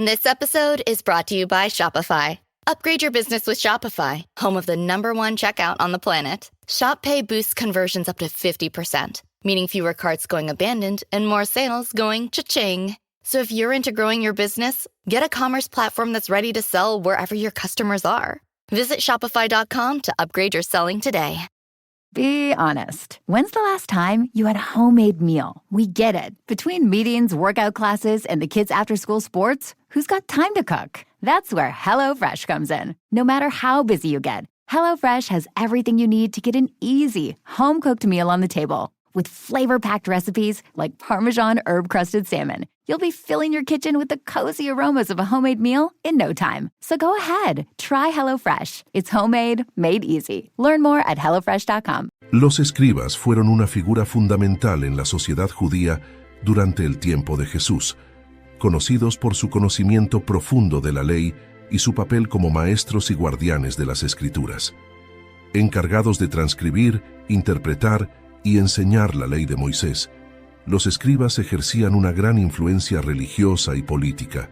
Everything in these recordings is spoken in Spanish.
This episode is brought to you by Shopify. Upgrade your business with Shopify, home of the #1 checkout on the planet. Shop Pay boosts conversions up to 50%, meaning fewer carts going abandoned and more sales going cha-ching. So if you're into growing your business, get a commerce platform that's ready to sell wherever your customers are. Visit shopify.com to upgrade your selling today. Be honest. When's the last time you had a homemade meal? We get it. Between meetings, workout classes, and the kids' after-school sports, who's got time to cook? That's where HelloFresh comes in. No matter how busy you get, HelloFresh has everything you need to get an easy, home-cooked meal on the table. With flavor-packed recipes like Parmesan herb-crusted salmon, you'll be filling your kitchen with the cozy aromas of a homemade meal in no time. So go ahead, try HelloFresh. It's homemade, made easy. Learn more at HelloFresh.com. Los escribas fueron una figura fundamental en la sociedad judía durante el tiempo de Jesús, conocidos por su conocimiento profundo de la ley y su papel como maestros y guardianes de las Escrituras. Encargados de transcribir, interpretar y enseñar la ley de Moisés, los escribas ejercían una gran influencia religiosa y política.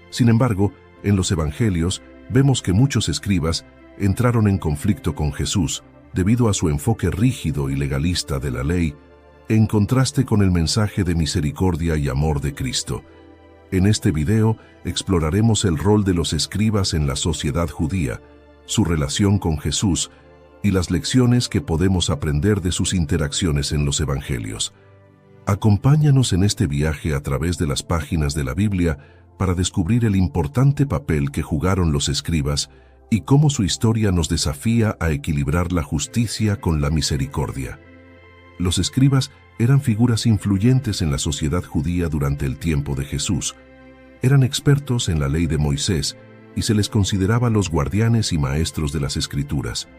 Sin embargo, en los evangelios vemos que muchos escribas entraron en conflicto con Jesús debido a su enfoque rígido y legalista de la ley, en contraste con el mensaje de misericordia y amor de Cristo. En este video exploraremos el rol de los escribas en la sociedad judía, su relación con Jesús y las lecciones que podemos aprender de sus interacciones en los evangelios. Acompáñanos en este viaje a través de las páginas de la Biblia para descubrir el importante papel que jugaron los escribas y cómo su historia nos desafía a equilibrar la justicia con la misericordia. Los escribas eran figuras influyentes en la sociedad judía durante el tiempo de Jesús. Eran expertos en la ley de Moisés y se les consideraba los guardianes y maestros de las Escrituras.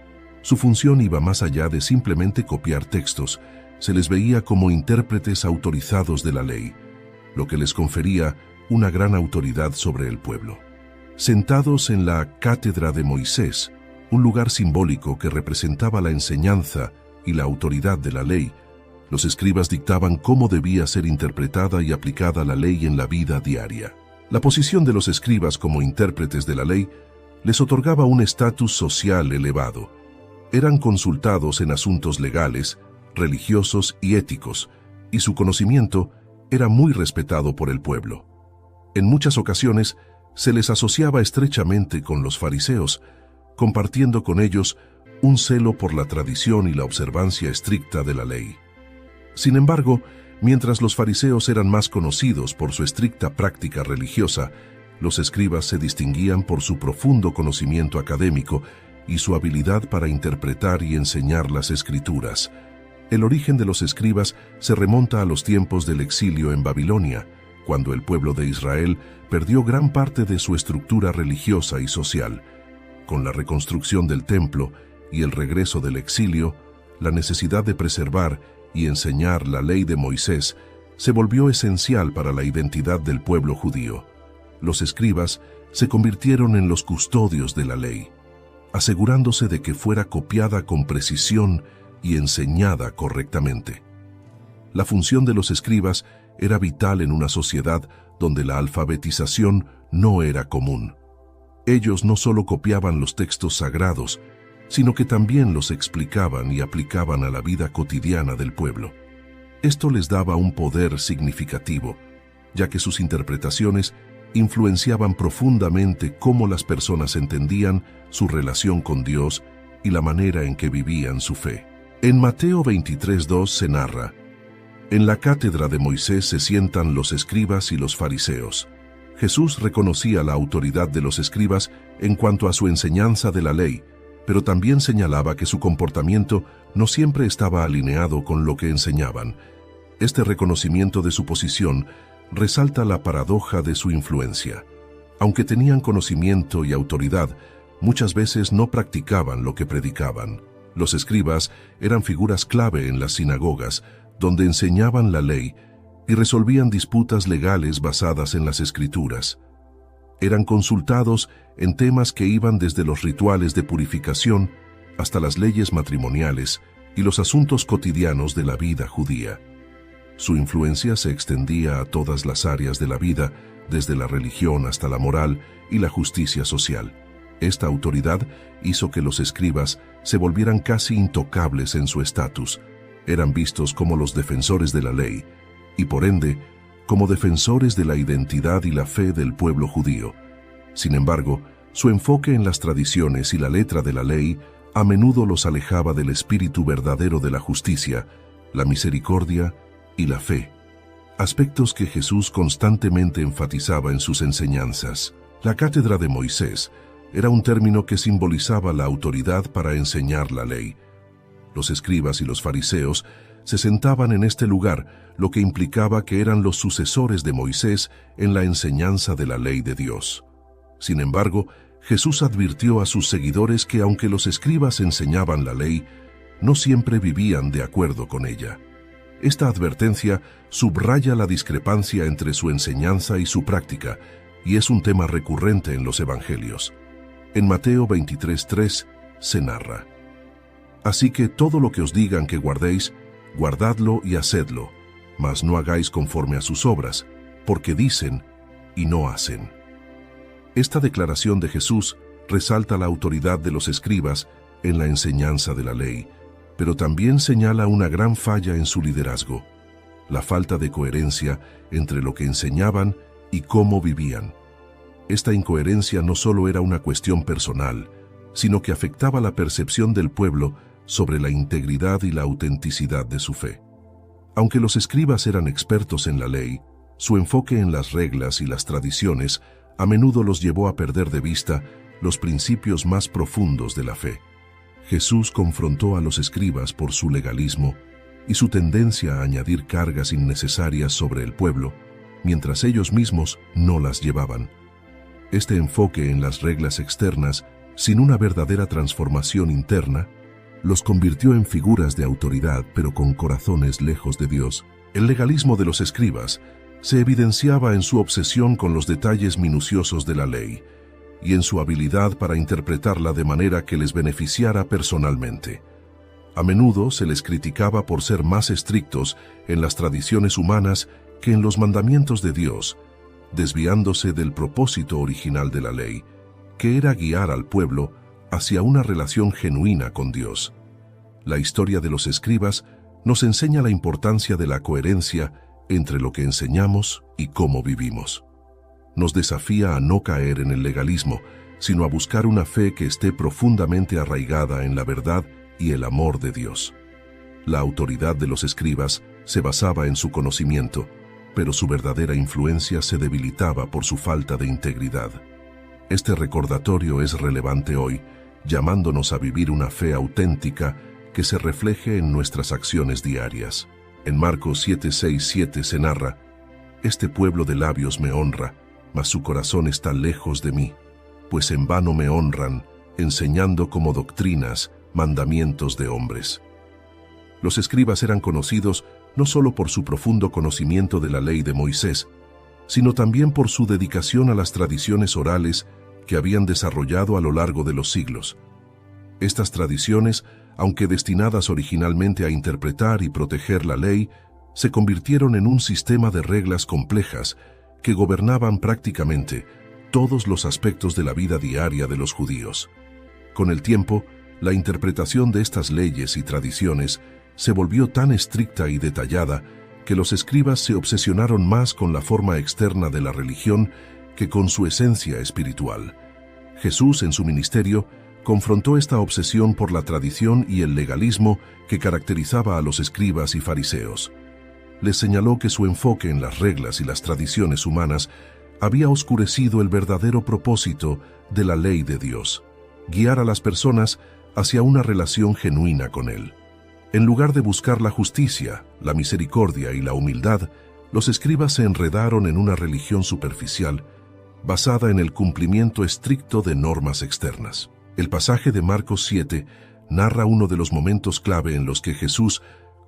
Su función iba más allá de simplemente copiar textos. Se les veía como intérpretes autorizados de la ley, lo que les confería una gran autoridad sobre el pueblo. Sentados en la cátedra de Moisés, un lugar simbólico que representaba la enseñanza y la autoridad de la ley, los escribas dictaban cómo debía ser interpretada y aplicada la ley en la vida diaria. La posición de los escribas como intérpretes de la ley les otorgaba un estatus social elevado. Eran consultados en asuntos legales, religiosos y éticos, y su conocimiento era muy respetado por el pueblo. En muchas ocasiones se les asociaba estrechamente con los fariseos, compartiendo con ellos un celo por la tradición y la observancia estricta de la ley. Sin embargo, mientras los fariseos eran más conocidos por su estricta práctica religiosa, los escribas se distinguían por su profundo conocimiento académico y su habilidad para interpretar y enseñar las Escrituras. El origen de los escribas se remonta a los tiempos del exilio en Babilonia, cuando el pueblo de Israel perdió gran parte de su estructura religiosa y social. Con la reconstrucción del templo y el regreso del exilio, la necesidad de preservar y enseñar la ley de Moisés se volvió esencial para la identidad del pueblo judío. Los escribas se convirtieron en los custodios de la ley, asegurándose de que fuera copiada con precisión y enseñada correctamente. La función de los escribas era vital en una sociedad donde la alfabetización no era común. Ellos no solo copiaban los textos sagrados, sino que también los explicaban y aplicaban a la vida cotidiana del pueblo. Esto les daba un poder significativo, ya que sus interpretaciones influenciaban profundamente cómo las personas entendían su relación con Dios y la manera en que vivían su fe. En Mateo 23:2 se narra: en la cátedra de Moisés se sientan los escribas y los fariseos. Jesús reconocía la autoridad de los escribas en cuanto a su enseñanza de la ley, pero también señalaba que su comportamiento no siempre estaba alineado con lo que enseñaban. Este reconocimiento de su posición resalta la paradoja de su influencia. Aunque tenían conocimiento y autoridad, muchas veces no practicaban lo que predicaban. Los escribas eran figuras clave en las sinagogas, donde enseñaban la ley y resolvían disputas legales basadas en las Escrituras. Eran consultados en temas que iban desde los rituales de purificación hasta las leyes matrimoniales y los asuntos cotidianos de la vida judía. Su influencia se extendía a todas las áreas de la vida, desde la religión hasta la moral y la justicia social. Esta autoridad hizo que los escribas se volvieran casi intocables en su estatus. Eran vistos como los defensores de la ley y, por ende, como defensores de la identidad y la fe del pueblo judío. Sin embargo, su enfoque en las tradiciones y la letra de la ley a menudo los alejaba del espíritu verdadero de la justicia, la misericordia y la fe, aspectos que Jesús constantemente enfatizaba en sus enseñanzas. La cátedra de Moisés era un término que simbolizaba la autoridad para enseñar la ley. Los escribas y los fariseos se sentaban en este lugar, lo que implicaba que eran los sucesores de Moisés en la enseñanza de la ley de Dios. Sin embargo, Jesús advirtió a sus seguidores que aunque los escribas enseñaban la ley, no siempre vivían de acuerdo con ella. Esta advertencia subraya la discrepancia entre su enseñanza y su práctica, y es un tema recurrente en los evangelios. En Mateo 23:3 se narra: «Así que todo lo que os digan que guardéis, guardadlo y hacedlo, mas no hagáis conforme a sus obras, porque dicen y no hacen». Esta declaración de Jesús resalta la autoridad de los escribas en la enseñanza de la ley, pero también señala una gran falla en su liderazgo: la falta de coherencia entre lo que enseñaban y cómo vivían. Esta incoherencia no solo era una cuestión personal, sino que afectaba la percepción del pueblo sobre la integridad y la autenticidad de su fe. Aunque los escribas eran expertos en la ley, su enfoque en las reglas y las tradiciones a menudo los llevó a perder de vista los principios más profundos de la fe. Jesús confrontó a los escribas por su legalismo y su tendencia a añadir cargas innecesarias sobre el pueblo, mientras ellos mismos no las llevaban. Este enfoque en las reglas externas, sin una verdadera transformación interna, los convirtió en figuras de autoridad, pero con corazones lejos de Dios. El legalismo de los escribas se evidenciaba en su obsesión con los detalles minuciosos de la ley y en su habilidad para interpretarla de manera que les beneficiara personalmente. A menudo se les criticaba por ser más estrictos en las tradiciones humanas que en los mandamientos de Dios, desviándose del propósito original de la ley, que era guiar al pueblo hacia una relación genuina con Dios. La historia de los escribas nos enseña la importancia de la coherencia entre lo que enseñamos y cómo vivimos. Nos desafía a no caer en el legalismo, sino a buscar una fe que esté profundamente arraigada en la verdad y el amor de Dios. La autoridad de los escribas se basaba en su conocimiento, pero su verdadera influencia se debilitaba por su falta de integridad. Este recordatorio es relevante hoy, llamándonos a vivir una fe auténtica que se refleje en nuestras acciones diarias. En Marcos 7:6-7 se narra: «Este pueblo de labios me honra, mas su corazón está lejos de mí, pues en vano me honran, enseñando como doctrinas mandamientos de hombres». Los escribas eran conocidos no solo por su profundo conocimiento de la ley de Moisés, sino también por su dedicación a las tradiciones orales que habían desarrollado a lo largo de los siglos. Estas tradiciones, aunque destinadas originalmente a interpretar y proteger la ley, se convirtieron en un sistema de reglas complejas que gobernaban prácticamente todos los aspectos de la vida diaria de los judíos. Con el tiempo, la interpretación de estas leyes y tradiciones se volvió tan estricta y detallada que los escribas se obsesionaron más con la forma externa de la religión que con su esencia espiritual. Jesús, en su ministerio, confrontó esta obsesión por la tradición y el legalismo que caracterizaba a los escribas y fariseos. Les señaló que su enfoque en las reglas y las tradiciones humanas había oscurecido el verdadero propósito de la ley de Dios: guiar a las personas hacia una relación genuina con Él. En lugar de buscar la justicia, la misericordia y la humildad, los escribas se enredaron en una religión superficial, basada en el cumplimiento estricto de normas externas. El pasaje de Marcos 7 narra uno de los momentos clave en los que Jesús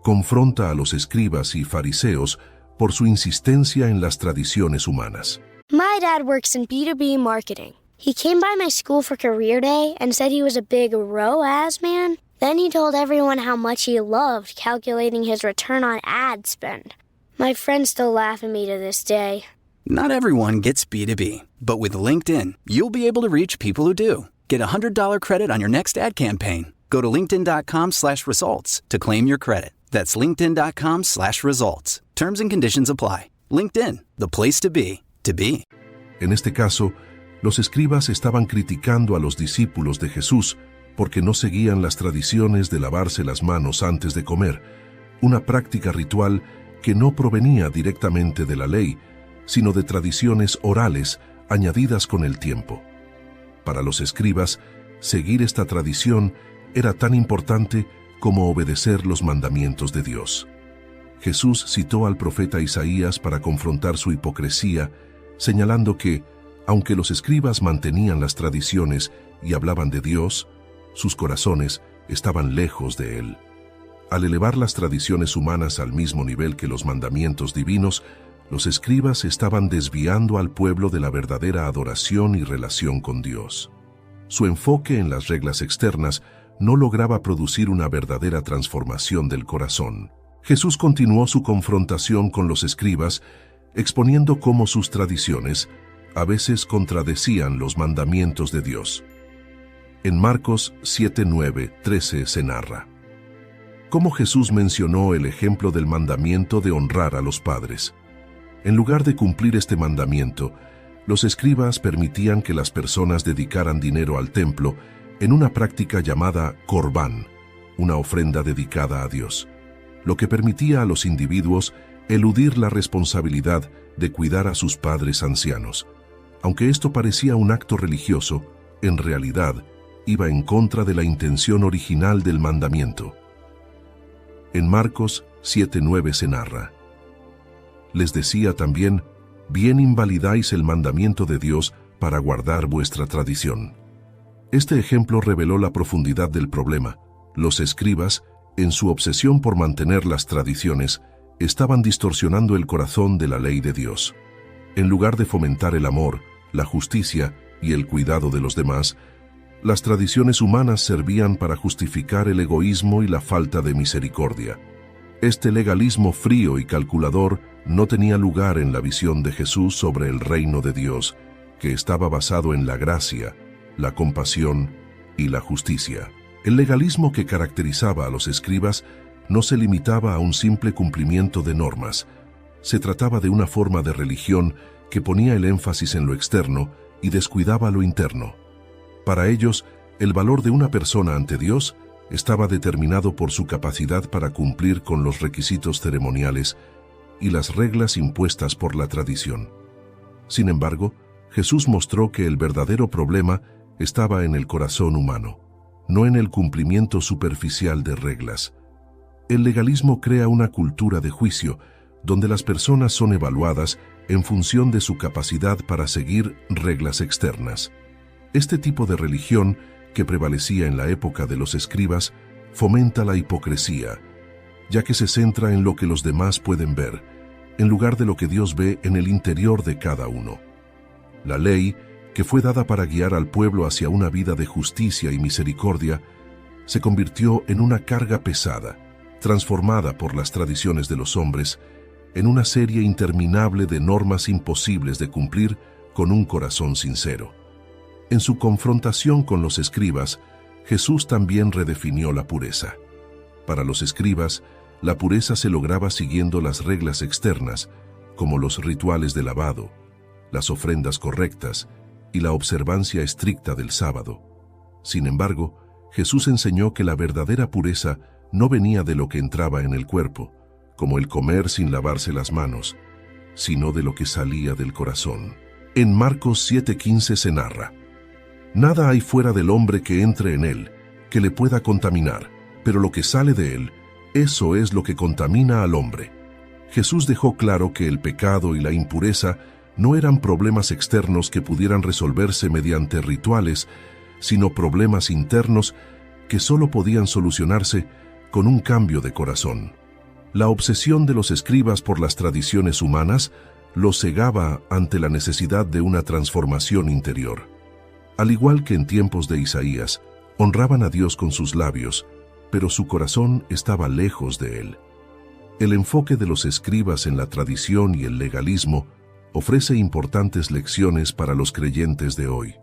confronta a los escribas y fariseos por su insistencia en las tradiciones humanas. My dad works in B2B marketing. He came by my school for career day and said he was a big ROAS man. Then he told everyone how much he loved calculating his return on ad spend. My friends still laugh at me to this day. Not everyone gets B2B, but with LinkedIn, you'll be able to reach people who do. Get a $100 credit on your next ad campaign. Go to linkedin.com/results to claim your credit. That's linkedin.com/results. Terms and conditions apply. LinkedIn, the place to be, to be. En este caso, los escribas estaban criticando a los discípulos de Jesús porque no seguían las tradiciones de lavarse las manos antes de comer, una práctica ritual que no provenía directamente de la ley, sino de tradiciones orales añadidas con el tiempo. Para los escribas, seguir esta tradición era tan importante como obedecer los mandamientos de Dios. Jesús citó al profeta Isaías para confrontar su hipocresía, señalando que, aunque los escribas mantenían las tradiciones y hablaban de Dios, sus corazones estaban lejos de Él. Al elevar las tradiciones humanas al mismo nivel que los mandamientos divinos, los escribas estaban desviando al pueblo de la verdadera adoración y relación con Dios. Su enfoque en las reglas externas no lograba producir una verdadera transformación del corazón. Jesús continuó su confrontación con los escribas, exponiendo cómo sus tradiciones a veces contradecían los mandamientos de Dios. En Marcos 7, 9, 13 se narra cómo Jesús mencionó el ejemplo del mandamiento de honrar a los padres. En lugar de cumplir este mandamiento, los escribas permitían que las personas dedicaran dinero al templo en una práctica llamada corbán, una ofrenda dedicada a Dios, lo que permitía a los individuos eludir la responsabilidad de cuidar a sus padres ancianos. Aunque esto parecía un acto religioso, en realidad iba en contra de la intención original del mandamiento. En Marcos 7:9 se narra: les decía también, bien invalidáis el mandamiento de Dios para guardar vuestra tradición. Este ejemplo reveló la profundidad del problema. Los escribas, en su obsesión por mantener las tradiciones, estaban distorsionando el corazón de la ley de Dios. En lugar de fomentar el amor, la justicia y el cuidado de los demás, las tradiciones humanas servían para justificar el egoísmo y la falta de misericordia. Este legalismo frío y calculador no tenía lugar en la visión de Jesús sobre el reino de Dios, que estaba basado en la gracia, la compasión y la justicia. El legalismo que caracterizaba a los escribas no se limitaba a un simple cumplimiento de normas. Se trataba de una forma de religión que ponía el énfasis en lo externo y descuidaba lo interno. Para ellos, el valor de una persona ante Dios estaba determinado por su capacidad para cumplir con los requisitos ceremoniales y las reglas impuestas por la tradición. Sin embargo, Jesús mostró que el verdadero problema estaba en el corazón humano, no en el cumplimiento superficial de reglas. El legalismo crea una cultura de juicio, donde las personas son evaluadas en función de su capacidad para seguir reglas externas. Este tipo de religión, que prevalecía en la época de los escribas, fomenta la hipocresía, ya que se centra en lo que los demás pueden ver, en lugar de lo que Dios ve en el interior de cada uno. La ley, que fue dada para guiar al pueblo hacia una vida de justicia y misericordia, se convirtió en una carga pesada, transformada por las tradiciones de los hombres, en una serie interminable de normas imposibles de cumplir con un corazón sincero. En su confrontación con los escribas, Jesús también redefinió la pureza. Para los escribas, la pureza se lograba siguiendo las reglas externas, como los rituales de lavado, las ofrendas correctas y la observancia estricta del sábado. Sin embargo, Jesús enseñó que la verdadera pureza no venía de lo que entraba en el cuerpo, como el comer sin lavarse las manos, sino de lo que salía del corazón. En Marcos 7:15 se narra: nada hay fuera del hombre que entre en él, que le pueda contaminar, pero lo que sale de él, eso es lo que contamina al hombre. Jesús dejó claro que el pecado y la impureza no eran problemas externos que pudieran resolverse mediante rituales, sino problemas internos que solo podían solucionarse con un cambio de corazón. La obsesión de los escribas por las tradiciones humanas los cegaba ante la necesidad de una transformación interior. Al igual que en tiempos de Isaías, honraban a Dios con sus labios, pero su corazón estaba lejos de Él. El enfoque de los escribas en la tradición y el legalismo ofrece importantes lecciones para los creyentes de hoy.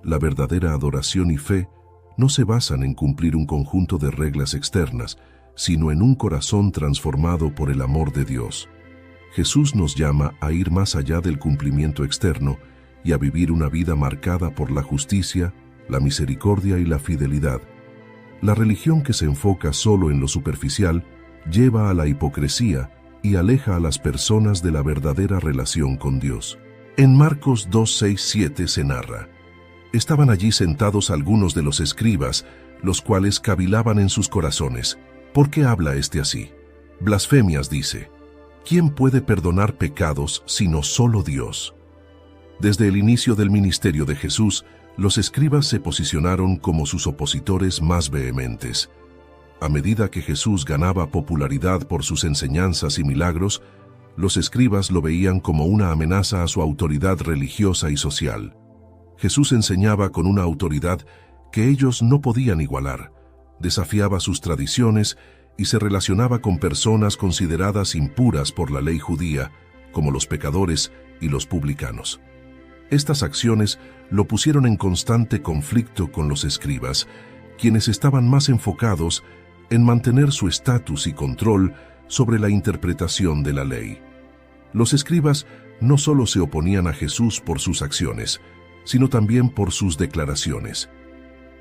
La verdadera adoración y fe no se basan en cumplir un conjunto de reglas externas, sino en un corazón transformado por el amor de Dios. Jesús nos llama a ir más allá del cumplimiento externo y a vivir una vida marcada por la justicia, la misericordia y la fidelidad. La religión que se enfoca solo en lo superficial lleva a la hipocresía y aleja a las personas de la verdadera relación con Dios. En Marcos 2:6-7 se narra: estaban allí sentados algunos de los escribas, los cuales cavilaban en sus corazones. ¿Por qué habla este así? Blasfemias dice. ¿Quién puede perdonar pecados sino solo Dios? Desde el inicio del ministerio de Jesús, los escribas se posicionaron como sus opositores más vehementes. A medida que Jesús ganaba popularidad por sus enseñanzas y milagros, los escribas lo veían como una amenaza a su autoridad religiosa y social. Jesús enseñaba con una autoridad que ellos no podían igualar, desafiaba sus tradiciones y se relacionaba con personas consideradas impuras por la ley judía, como los pecadores y los publicanos. Estas acciones lo pusieron en constante conflicto con los escribas, quienes estaban más enfocados en mantener su estatus y control sobre la interpretación de la ley. Los escribas no solo se oponían a Jesús por sus acciones, sino también por sus declaraciones.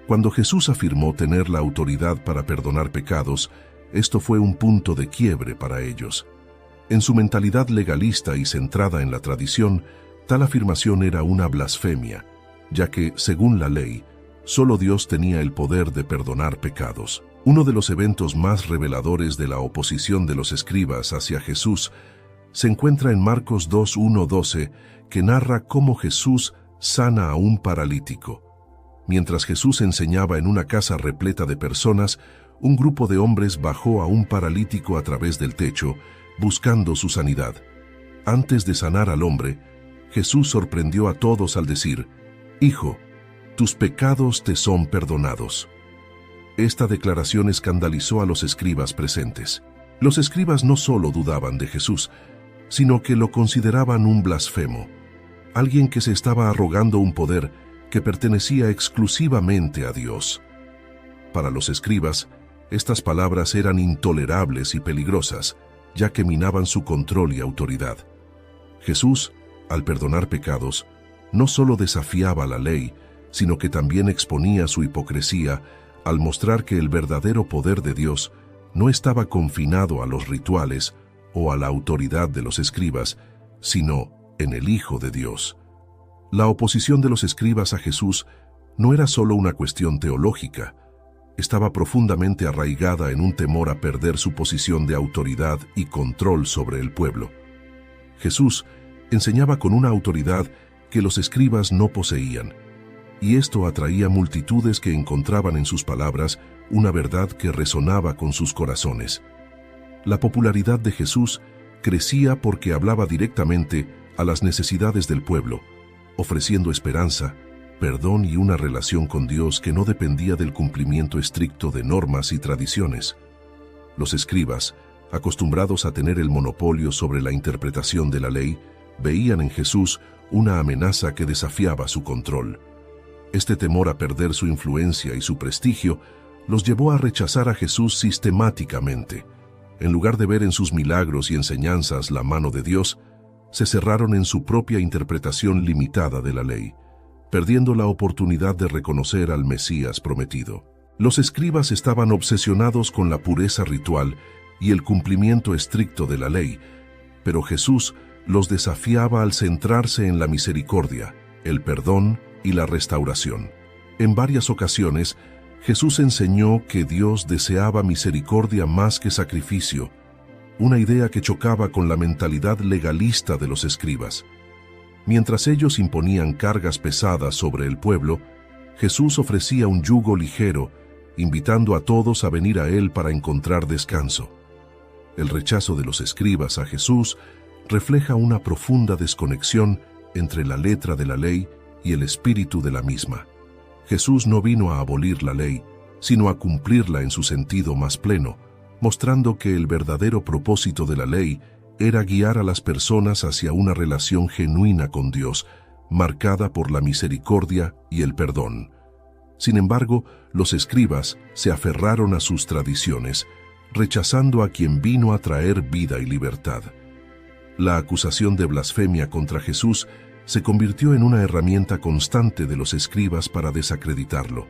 Cuando Jesús afirmó tener la autoridad para perdonar pecados, esto fue un punto de quiebre para ellos. En su mentalidad legalista y centrada en la tradición, tal afirmación era una blasfemia, ya que, según la ley, solo Dios tenía el poder de perdonar pecados. Uno de los eventos más reveladores de la oposición de los escribas hacia Jesús se encuentra en Marcos 2:1-12, que narra cómo Jesús sana a un paralítico. Mientras Jesús enseñaba en una casa repleta de personas, un grupo de hombres bajó a un paralítico a través del techo, buscando su sanidad. Antes de sanar al hombre, Jesús sorprendió a todos al decir: «Hijo, tus pecados te son perdonados». Esta declaración escandalizó a los escribas presentes. Los escribas no solo dudaban de Jesús, sino que lo consideraban un blasfemo, alguien que se estaba arrogando un poder que pertenecía exclusivamente a Dios. Para los escribas, estas palabras eran intolerables y peligrosas, ya que minaban su control y autoridad. Jesús, al perdonar pecados, no solo desafiaba la ley, sino que también exponía su hipocresía al mostrar que el verdadero poder de Dios no estaba confinado a los rituales o a la autoridad de los escribas, sino en el Hijo de Dios. La oposición de los escribas a Jesús no era solo una cuestión teológica, estaba profundamente arraigada en un temor a perder su posición de autoridad y control sobre el pueblo. Jesús enseñaba con una autoridad que los escribas no poseían, y esto atraía multitudes que encontraban en sus palabras una verdad que resonaba con sus corazones. La popularidad de Jesús crecía porque hablaba directamente a las necesidades del pueblo, ofreciendo esperanza, perdón y una relación con Dios que no dependía del cumplimiento estricto de normas y tradiciones. Los escribas, acostumbrados a tener el monopolio sobre la interpretación de la ley, veían en Jesús una amenaza que desafiaba su control. Este temor a perder su influencia y su prestigio los llevó a rechazar a Jesús sistemáticamente. En lugar de ver en sus milagros y enseñanzas la mano de Dios, se cerraron en su propia interpretación limitada de la ley, perdiendo la oportunidad de reconocer al Mesías prometido. Los escribas estaban obsesionados con la pureza ritual y el cumplimiento estricto de la ley, pero Jesús los desafiaba al centrarse en la misericordia, el perdón y la restauración. En varias ocasiones, Jesús enseñó que Dios deseaba misericordia más que sacrificio, una idea que chocaba con la mentalidad legalista de los escribas. Mientras ellos imponían cargas pesadas sobre el pueblo, Jesús ofrecía un yugo ligero, invitando a todos a venir a Él para encontrar descanso. El rechazo de los escribas a Jesús refleja una profunda desconexión entre la letra de la ley y el espíritu de la misma. Jesús no vino a abolir la ley, sino a cumplirla en su sentido más pleno, mostrando que el verdadero propósito de la ley era guiar a las personas hacia una relación genuina con Dios, marcada por la misericordia y el perdón. Sin embargo, los escribas se aferraron a sus tradiciones, rechazando a quien vino a traer vida y libertad. La acusación de blasfemia contra Jesús se convirtió en una herramienta constante de los escribas para desacreditarlo.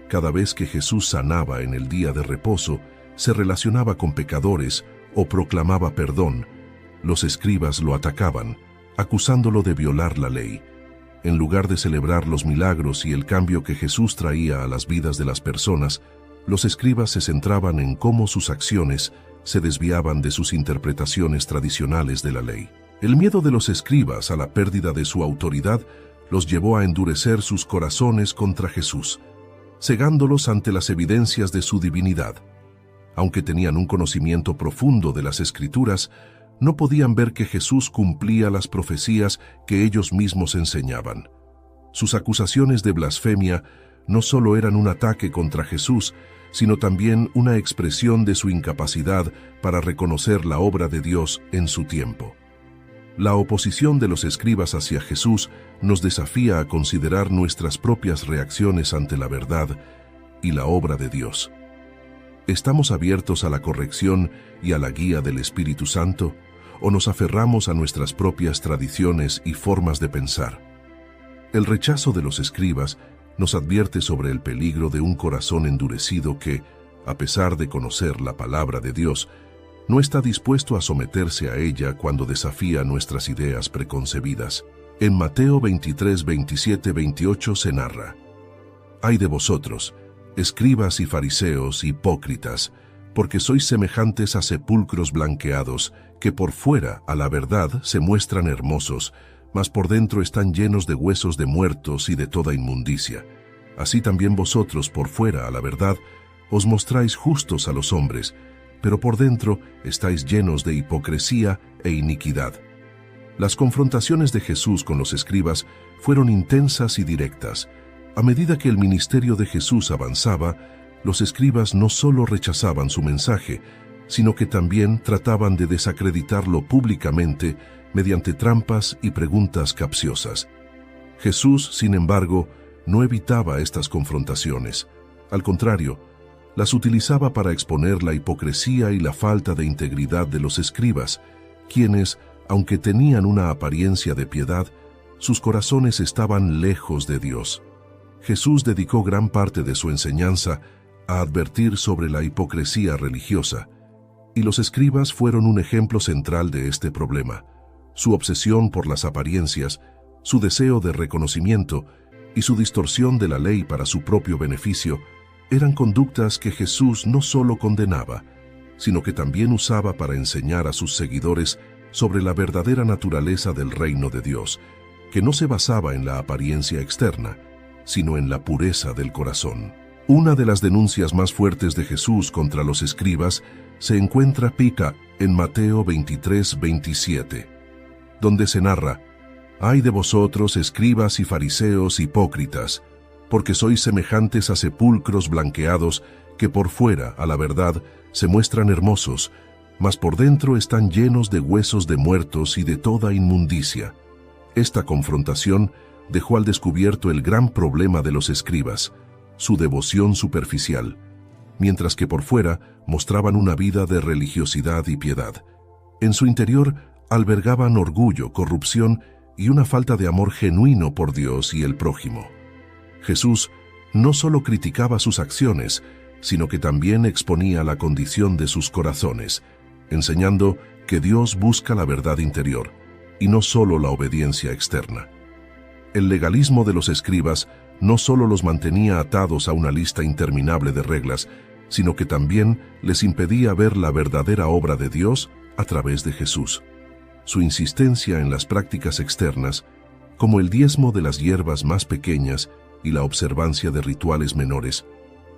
Cada vez que Jesús sanaba en el día de reposo, se relacionaba con pecadores o proclamaba perdón, los escribas lo atacaban, acusándolo de violar la ley. En lugar de celebrar los milagros y el cambio que Jesús traía a las vidas de las personas, los escribas se centraban en cómo sus acciones se desviaban de sus interpretaciones tradicionales de la ley. El miedo de los escribas a la pérdida de su autoridad los llevó a endurecer sus corazones contra Jesús, cegándolos ante las evidencias de su divinidad. Aunque tenían un conocimiento profundo de las Escrituras, no podían ver que Jesús cumplía las profecías que ellos mismos enseñaban. Sus acusaciones de blasfemia no solo eran un ataque contra Jesús, sino también una expresión de su incapacidad para reconocer la obra de Dios en su tiempo. La oposición de los escribas hacia Jesús nos desafía a considerar nuestras propias reacciones ante la verdad y la obra de Dios. ¿Estamos abiertos a la corrección y a la guía del Espíritu Santo, o nos aferramos a nuestras propias tradiciones y formas de pensar? El rechazo de los escribas nos advierte sobre el peligro de un corazón endurecido que, a pesar de conocer la palabra de Dios, no está dispuesto a someterse a ella cuando desafía nuestras ideas preconcebidas. En Mateo 23, 27, 28 se narra: «Ay de vosotros, escribas y fariseos hipócritas, porque sois semejantes a sepulcros blanqueados, que por fuera, a la verdad, se muestran hermosos, mas por dentro están llenos de huesos de muertos y de toda inmundicia. Así también vosotros, por fuera, a la verdad, os mostráis justos a los hombres, pero por dentro estáis llenos de hipocresía e iniquidad». Las confrontaciones de Jesús con los escribas fueron intensas y directas. A medida que el ministerio de Jesús avanzaba, los escribas no solo rechazaban su mensaje, sino que también trataban de desacreditarlo públicamente mediante trampas y preguntas capciosas. Jesús, sin embargo, no evitaba estas confrontaciones. Al contrario, las utilizaba para exponer la hipocresía y la falta de integridad de los escribas, quienes, aunque tenían una apariencia de piedad, sus corazones estaban lejos de Dios. Jesús dedicó gran parte de su enseñanza a advertir sobre la hipocresía religiosa, y los escribas fueron un ejemplo central de este problema. Su obsesión por las apariencias, su deseo de reconocimiento y su distorsión de la ley para su propio beneficio eran conductas que Jesús no solo condenaba, sino que también usaba para enseñar a sus seguidores sobre la verdadera naturaleza del reino de Dios, que no se basaba en la apariencia externa, sino en la pureza del corazón. Una de las denuncias más fuertes de Jesús contra los escribas se encuentra en Mateo 23, 27, donde se narra: «Ay de vosotros, escribas y fariseos hipócritas, porque sois semejantes a sepulcros blanqueados, que por fuera, a la verdad, se muestran hermosos, mas por dentro están llenos de huesos de muertos y de toda inmundicia». Esta confrontación dejó al descubierto el gran problema de los escribas, su devoción superficial, mientras que por fuera mostraban una vida de religiosidad y piedad. En su interior albergaban orgullo, corrupción y una falta de amor genuino por Dios y el prójimo. Jesús no solo criticaba sus acciones, sino que también exponía la condición de sus corazones, enseñando que Dios busca la verdad interior y no solo la obediencia externa. El legalismo de los escribas no solo los mantenía atados a una lista interminable de reglas, sino que también les impedía ver la verdadera obra de Dios a través de Jesús. Su insistencia en las prácticas externas, como el diezmo de las hierbas más pequeñas y la observancia de rituales menores,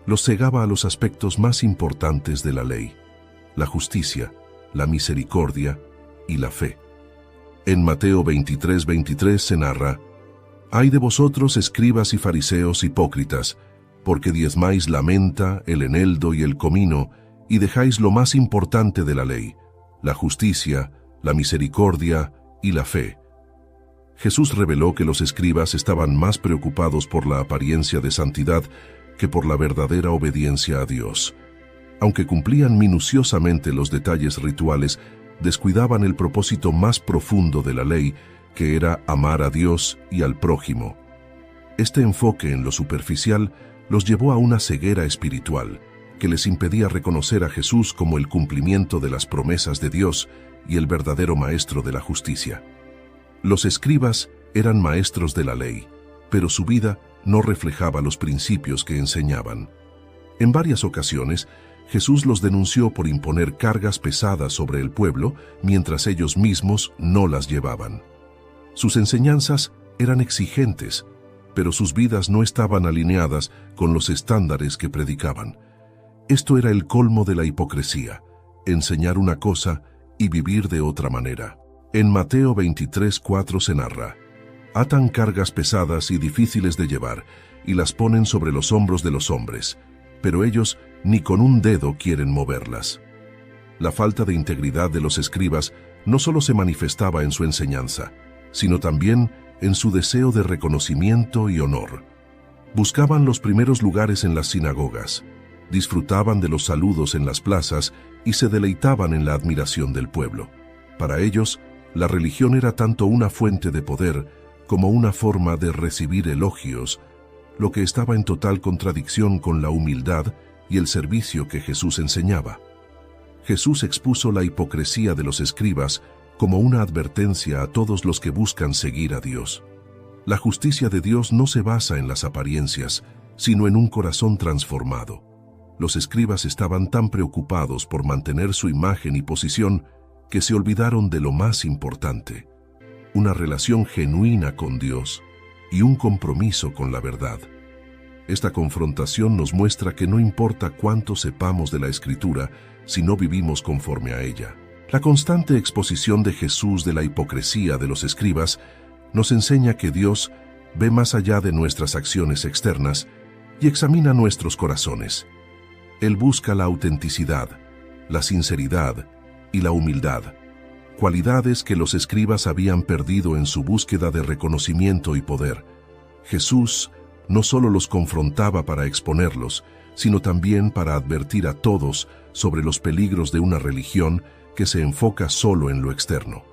los cegaba a los aspectos más importantes de la ley: la justicia, la misericordia y la fe. En Mateo 23, 23 se narra: «Ay de vosotros, escribas y fariseos hipócritas, porque diezmáis la menta, el eneldo y el comino, y dejáis lo más importante de la ley, la justicia, la misericordia y la fe. Jesús reveló que los escribas estaban más preocupados por la apariencia de santidad que por la verdadera obediencia a Dios. Aunque cumplían minuciosamente los detalles rituales, descuidaban el propósito más profundo de la ley, que era amar a Dios y al prójimo. Este enfoque en lo superficial los llevó a una ceguera espiritual, que les impedía reconocer a Jesús como el cumplimiento de las promesas de Dios y el verdadero maestro de la justicia. Los escribas eran maestros de la ley, pero su vida no reflejaba los principios que enseñaban. En varias ocasiones, Jesús los denunció por imponer cargas pesadas sobre el pueblo mientras ellos mismos no las llevaban. Sus enseñanzas eran exigentes, pero sus vidas no estaban alineadas con los estándares que predicaban. Esto era el colmo de la hipocresía, enseñar una cosa y vivir de otra manera. En Mateo 23:4 se narra: «Atan cargas pesadas y difíciles de llevar, y las ponen sobre los hombros de los hombres, pero ellos ni con un dedo quieren moverlas». La falta de integridad de los escribas no solo se manifestaba en su enseñanza, sino también en su deseo de reconocimiento y honor. Buscaban los primeros lugares en las sinagogas, disfrutaban de los saludos en las plazas y se deleitaban en la admiración del pueblo. Para ellos, la religión era tanto una fuente de poder como una forma de recibir elogios, lo que estaba en total contradicción con la humildad y el servicio que Jesús enseñaba. Jesús expuso la hipocresía de los escribas como una advertencia a todos los que buscan seguir a Dios. La justicia de Dios no se basa en las apariencias, sino en un corazón transformado. Los escribas estaban tan preocupados por mantener su imagen y posición que se olvidaron de lo más importante: una relación genuina con Dios y un compromiso con la verdad. Esta confrontación nos muestra que no importa cuánto sepamos de la Escritura si no vivimos conforme a ella. La constante exposición de Jesús de la hipocresía de los escribas nos enseña que Dios ve más allá de nuestras acciones externas y examina nuestros corazones. Él busca la autenticidad, la sinceridad y la humildad, cualidades que los escribas habían perdido en su búsqueda de reconocimiento y poder. Jesús no solo los confrontaba para exponerlos, sino también para advertir a todos sobre los peligros de una religión que se enfoca solo en lo externo.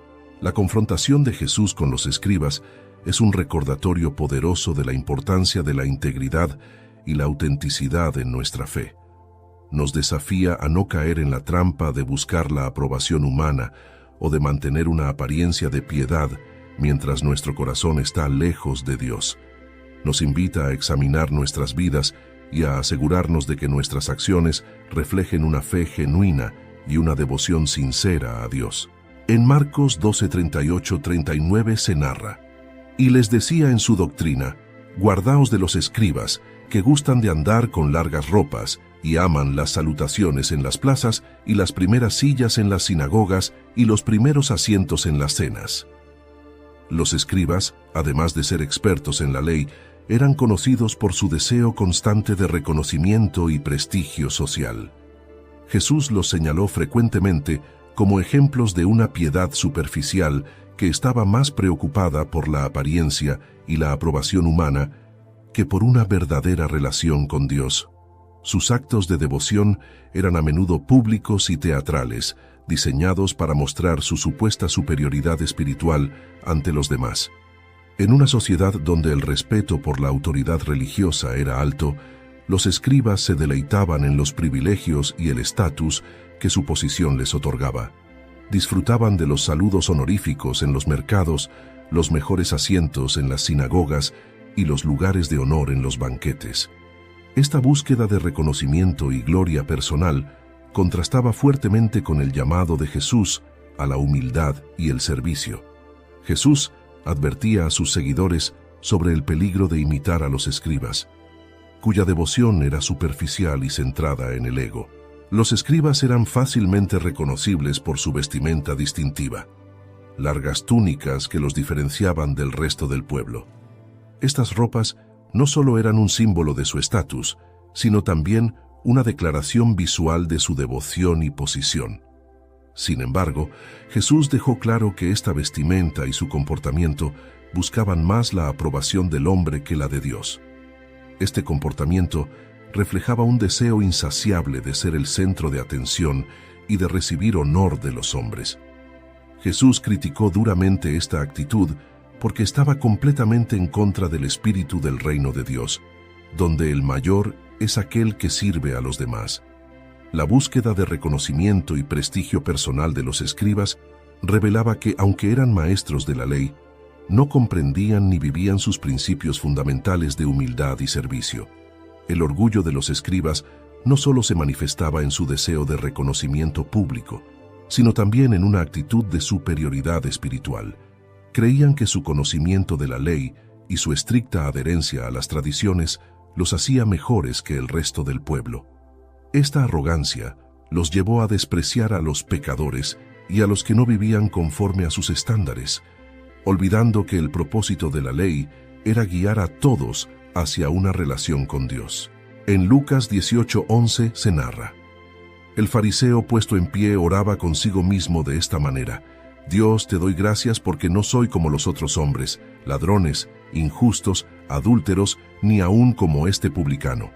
La confrontación de Jesús con los escribas es un recordatorio poderoso de la importancia de la integridad y la autenticidad en nuestra fe. Nos desafía a no caer en la trampa de buscar la aprobación humana o de mantener una apariencia de piedad mientras nuestro corazón está lejos de Dios. Nos invita a examinar nuestras vidas y a asegurarnos de que nuestras acciones reflejen una fe genuina y una devoción sincera a Dios. En Marcos 12:38-39 se narra: «Y les decía en su doctrina: guardaos de los escribas, que gustan de andar con largas ropas, y aman las salutaciones en las plazas y las primeras sillas en las sinagogas y los primeros asientos en las cenas». Los escribas, además de ser expertos en la ley, eran conocidos por su deseo constante de reconocimiento y prestigio social. Jesús los señaló frecuentemente como ejemplos de una piedad superficial que estaba más preocupada por la apariencia y la aprobación humana que por una verdadera relación con Dios. Sus actos de devoción eran a menudo públicos y teatrales, diseñados para mostrar su supuesta superioridad espiritual ante los demás. En una sociedad donde el respeto por la autoridad religiosa era alto, los escribas se deleitaban en los privilegios y el estatus que su posición les otorgaba. Disfrutaban de los saludos honoríficos en los mercados, los mejores asientos en las sinagogas y los lugares de honor en los banquetes. Esta búsqueda de reconocimiento y gloria personal contrastaba fuertemente con el llamado de Jesús a la humildad y el servicio. Jesús advertía a sus seguidores sobre el peligro de imitar a los escribas, cuya devoción era superficial y centrada en el ego. Los escribas eran fácilmente reconocibles por su vestimenta distintiva, largas túnicas que los diferenciaban del resto del pueblo. Estas ropas no solo eran un símbolo de su estatus, sino también una declaración visual de su devoción y posición. Sin embargo, Jesús dejó claro que esta vestimenta y su comportamiento buscaban más la aprobación del hombre que la de Dios. Este comportamiento reflejaba un deseo insaciable de ser el centro de atención y de recibir honor de los hombres. Jesús criticó duramente esta actitud porque estaba completamente en contra del espíritu del reino de Dios, donde el mayor es aquel que sirve a los demás. La búsqueda de reconocimiento y prestigio personal de los escribas revelaba que, aunque eran maestros de la ley, no comprendían ni vivían sus principios fundamentales de humildad y servicio. El orgullo de los escribas no solo se manifestaba en su deseo de reconocimiento público, sino también en una actitud de superioridad espiritual. Creían que su conocimiento de la ley y su estricta adherencia a las tradiciones los hacía mejores que el resto del pueblo. Esta arrogancia los llevó a despreciar a los pecadores y a los que no vivían conforme a sus estándares, olvidando que el propósito de la ley era guiar a todos hacia una relación con Dios. En Lucas 18:11 se narra: el fariseo puesto en pie oraba consigo mismo de esta manera: Dios, te doy gracias porque no soy como los otros hombres, ladrones, injustos, adúlteros, ni aún como este publicano.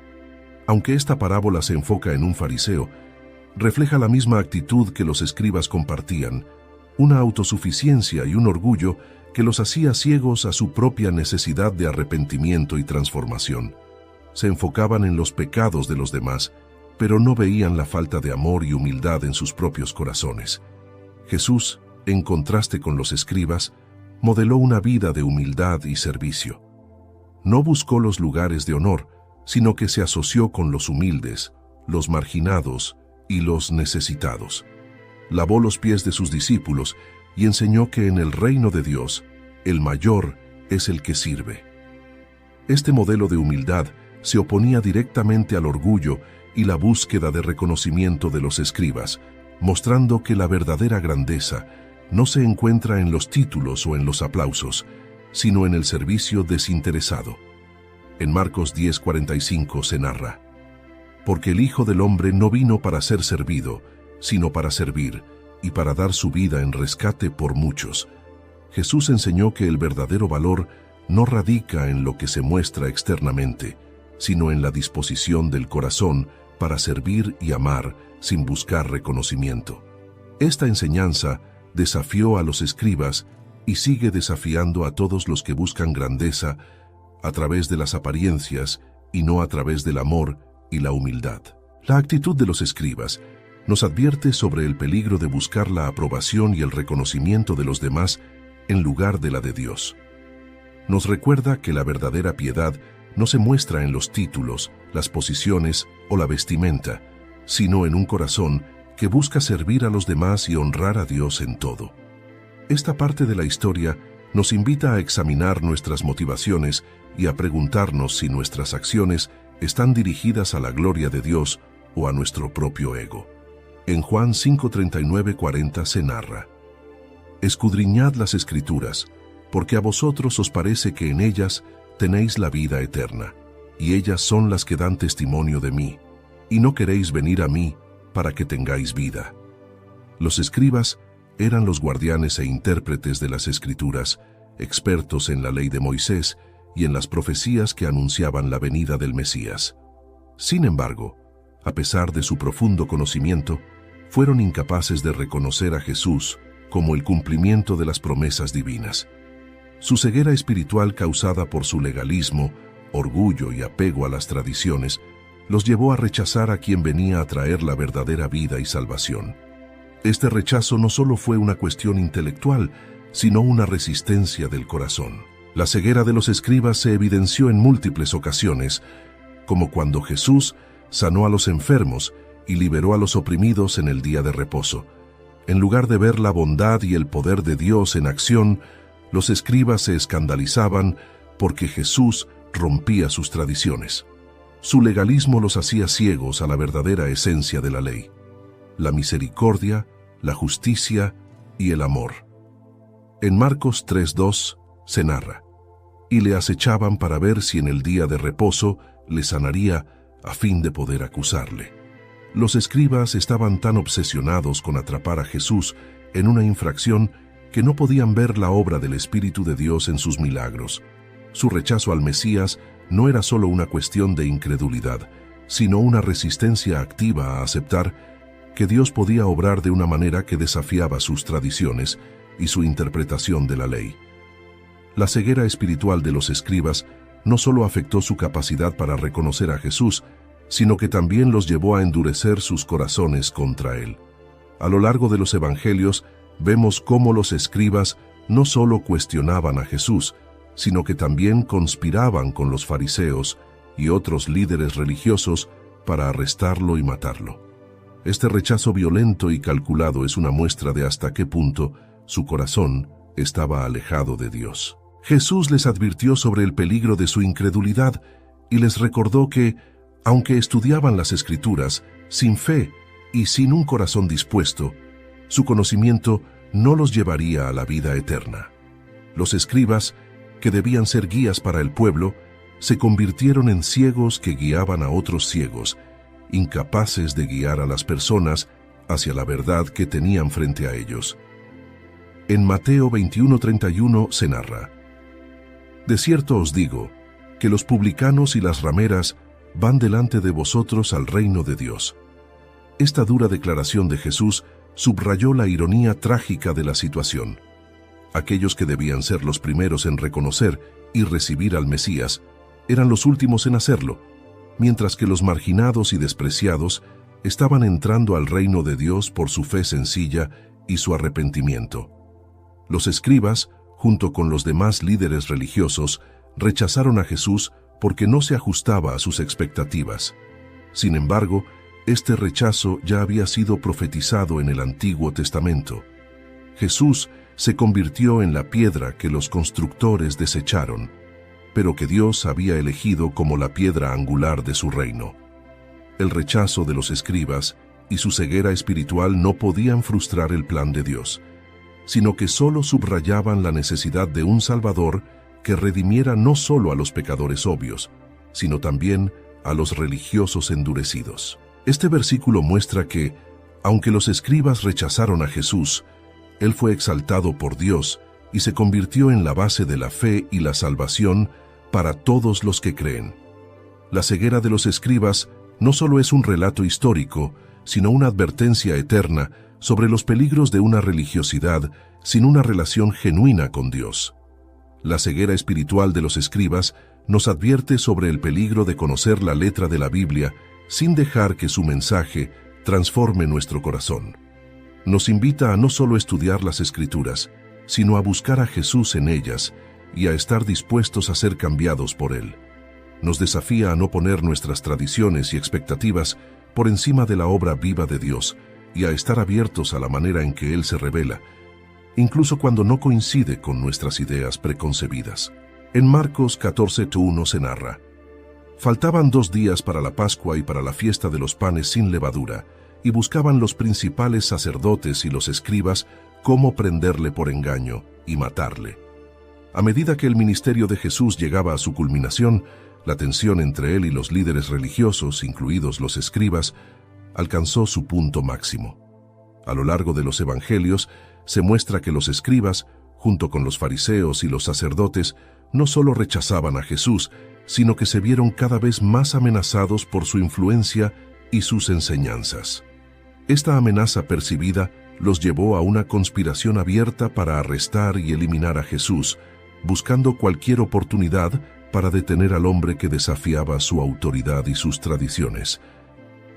Aunque esta parábola se enfoca en un fariseo, refleja la misma actitud que los escribas compartían, una autosuficiencia y un orgullo que los hacía ciegos a su propia necesidad de arrepentimiento y transformación. Se enfocaban en los pecados de los demás, pero no veían la falta de amor y humildad en sus propios corazones. Jesús, en contraste con los escribas, modeló una vida de humildad y servicio. No buscó los lugares de honor, sino que se asoció con los humildes, los marginados y los necesitados. Lavó los pies de sus discípulos y enseñó que en el reino de Dios, el mayor es el que sirve. Este modelo de humildad se oponía directamente al orgullo y la búsqueda de reconocimiento de los escribas, mostrando que la verdadera grandeza no se encuentra en los títulos o en los aplausos, sino en el servicio desinteresado. En Marcos 10:45 se narra: porque el Hijo del Hombre no vino para ser servido, sino para servir y para dar su vida en rescate por muchos. Jesús enseñó que el verdadero valor no radica en lo que se muestra externamente, sino en la disposición del corazón para servir y amar sin buscar reconocimiento. Esta enseñanza desafió a los escribas y sigue desafiando a todos los que buscan grandeza a través de las apariencias y no a través del amor y la humildad. La actitud de los escribas nos advierte sobre el peligro de buscar la aprobación y el reconocimiento de los demás en lugar de la de Dios. Nos recuerda que la verdadera piedad no se muestra en los títulos, las posiciones o la vestimenta, sino en un corazón que busca servir a los demás y honrar a Dios en todo. Esta parte de la historia nos invita a examinar nuestras motivaciones y a preguntarnos si nuestras acciones están dirigidas a la gloria de Dios o a nuestro propio ego. En Juan 5:39-40 se narra: escudriñad las Escrituras, porque a vosotros os parece que en ellas tenéis la vida eterna, y ellas son las que dan testimonio de mí, y no queréis venir a mí para que tengáis vida. Los escribas eran los guardianes e intérpretes de las Escrituras, expertos en la ley de Moisés y en las profecías que anunciaban la venida del Mesías. Sin embargo, a pesar de su profundo conocimiento, fueron incapaces de reconocer a Jesús como el cumplimiento de las promesas divinas. Su ceguera espiritual causada por su legalismo, orgullo y apego a las tradiciones los llevó a rechazar a quien venía a traer la verdadera vida y salvación. Este rechazo no solo fue una cuestión intelectual, sino una resistencia del corazón. La ceguera de los escribas se evidenció en múltiples ocasiones, como cuando Jesús sanó a los enfermos y liberó a los oprimidos en el día de reposo. En lugar de ver la bondad y el poder de Dios en acción, los escribas se escandalizaban porque Jesús rompía sus tradiciones. Su legalismo los hacía ciegos a la verdadera esencia de la ley: la misericordia, la justicia y el amor. En Marcos 3:2 se narra: y le acechaban para ver si en el día de reposo le sanaría a fin de poder acusarle. Los escribas estaban tan obsesionados con atrapar a Jesús en una infracción que no podían ver la obra del Espíritu de Dios en sus milagros. Su rechazo al Mesías no era solo una cuestión de incredulidad, sino una resistencia activa a aceptar que Dios podía obrar de una manera que desafiaba sus tradiciones y su interpretación de la ley. La ceguera espiritual de los escribas no solo afectó su capacidad para reconocer a Jesús, sino que también los llevó a endurecer sus corazones contra él. A lo largo de los evangelios, vemos cómo los escribas no solo cuestionaban a Jesús, sino que también conspiraban con los fariseos y otros líderes religiosos para arrestarlo y matarlo. Este rechazo violento y calculado es una muestra de hasta qué punto su corazón estaba alejado de Dios. Jesús les advirtió sobre el peligro de su incredulidad y les recordó que, aunque estudiaban las Escrituras sin fe y sin un corazón dispuesto, su conocimiento no los llevaría a la vida eterna. Los escribas, que debían ser guías para el pueblo, se convirtieron en ciegos que guiaban a otros ciegos, incapaces de guiar a las personas hacia la verdad que tenían frente a ellos. En Mateo 21:31 se narra: «De cierto os digo, que los publicanos y las rameras van delante de vosotros al reino de Dios». Esta dura declaración de Jesús subrayó la ironía trágica de la situación. Aquellos que debían ser los primeros en reconocer y recibir al Mesías eran los últimos en hacerlo, mientras que los marginados y despreciados estaban entrando al reino de Dios por su fe sencilla y su arrepentimiento. Los escribas, junto con los demás líderes religiosos, rechazaron a Jesús porque no se ajustaba a sus expectativas. Sin embargo, este rechazo ya había sido profetizado en el Antiguo Testamento. Jesús se convirtió en la piedra que los constructores desecharon, pero que Dios había elegido como la piedra angular de su reino. El rechazo de los escribas y su ceguera espiritual no podían frustrar el plan de Dios, sino que solo subrayaban la necesidad de un Salvador que redimiera no solo a los pecadores obvios, sino también a los religiosos endurecidos. Este versículo muestra que, aunque los escribas rechazaron a Jesús, Él fue exaltado por Dios y se convirtió en la base de la fe y la salvación para todos los que creen. La ceguera de los escribas no solo es un relato histórico, sino una advertencia eterna sobre los peligros de una religiosidad sin una relación genuina con Dios. La ceguera espiritual de los escribas nos advierte sobre el peligro de conocer la letra de la Biblia sin dejar que su mensaje transforme nuestro corazón. Nos invita a no solo estudiar las Escrituras, sino a buscar a Jesús en ellas y a estar dispuestos a ser cambiados por Él. Nos desafía a no poner nuestras tradiciones y expectativas por encima de la obra viva de Dios y a estar abiertos a la manera en que Él se revela, incluso cuando no coincide con nuestras ideas preconcebidas. En Marcos 14:1 se narra: «Faltaban 2 días para la Pascua y para la fiesta de los panes sin levadura, y buscaban los principales sacerdotes y los escribas cómo prenderle por engaño y matarle». A medida que el ministerio de Jesús llegaba a su culminación, la tensión entre él y los líderes religiosos, incluidos los escribas, alcanzó su punto máximo. A lo largo de los evangelios, se muestra que los escribas, junto con los fariseos y los sacerdotes, no solo rechazaban a Jesús, sino que se vieron cada vez más amenazados por su influencia y sus enseñanzas. Esta amenaza percibida los llevó a una conspiración abierta para arrestar y eliminar a Jesús, buscando cualquier oportunidad para detener al hombre que desafiaba su autoridad y sus tradiciones.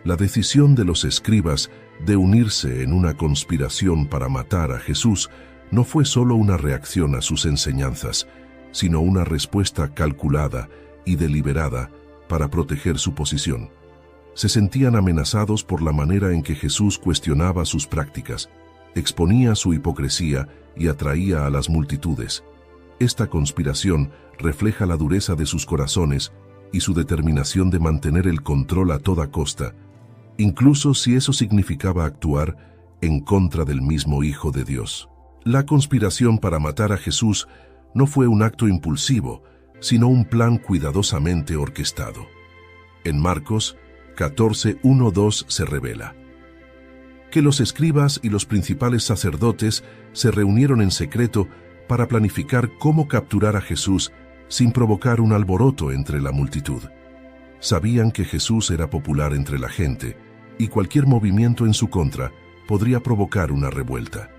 La decisión de los escribas de unirse en una conspiración para matar a Jesús no fue solo una reacción a sus enseñanzas, sino una respuesta calculada y deliberada para proteger su posición. Se sentían amenazados por la manera en que Jesús cuestionaba sus prácticas, exponía su hipocresía y atraía a las multitudes. Esta conspiración refleja la dureza de sus corazones y su determinación de mantener el control a toda costa, incluso si eso significaba actuar en contra del mismo Hijo de Dios. La conspiración para matar a Jesús no fue un acto impulsivo, sino un plan cuidadosamente orquestado. En Marcos, 14:1-2 se revela que los escribas y los principales sacerdotes se reunieron en secreto para planificar cómo capturar a Jesús sin provocar un alboroto entre la multitud. Sabían que Jesús era popular entre la gente y cualquier movimiento en su contra podría provocar una revuelta.